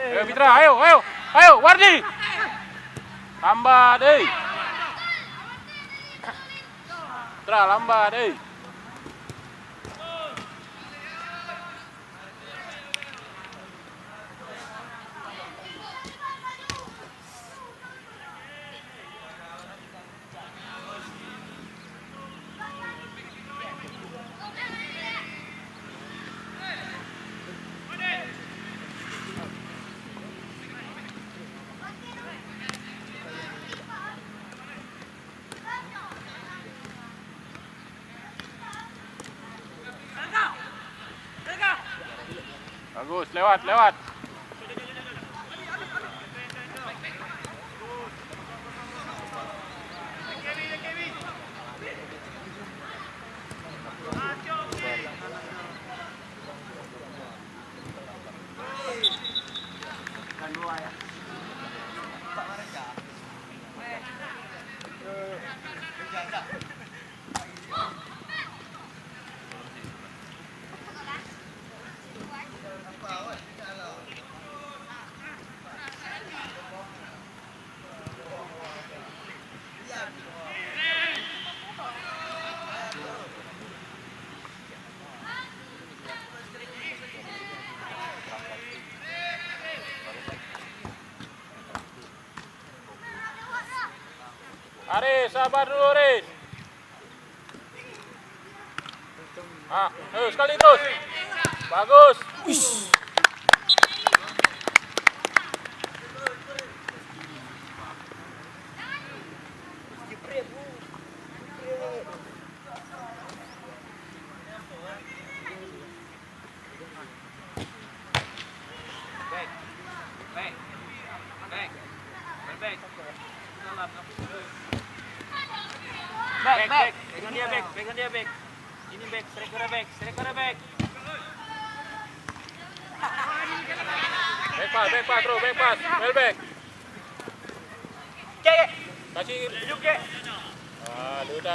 Ayo Fitra, ayo Wardi. Lambat deh. Fitra lambat deh. Bagus, lewat. Aris, sabar dulu Aris. Ayo sekali terus. Bagus. Back. Pegang dia back. Ini back, striker back. Back pass, terus back pass. Well back. Cek. Kasih. Hidup, Cek. Udah.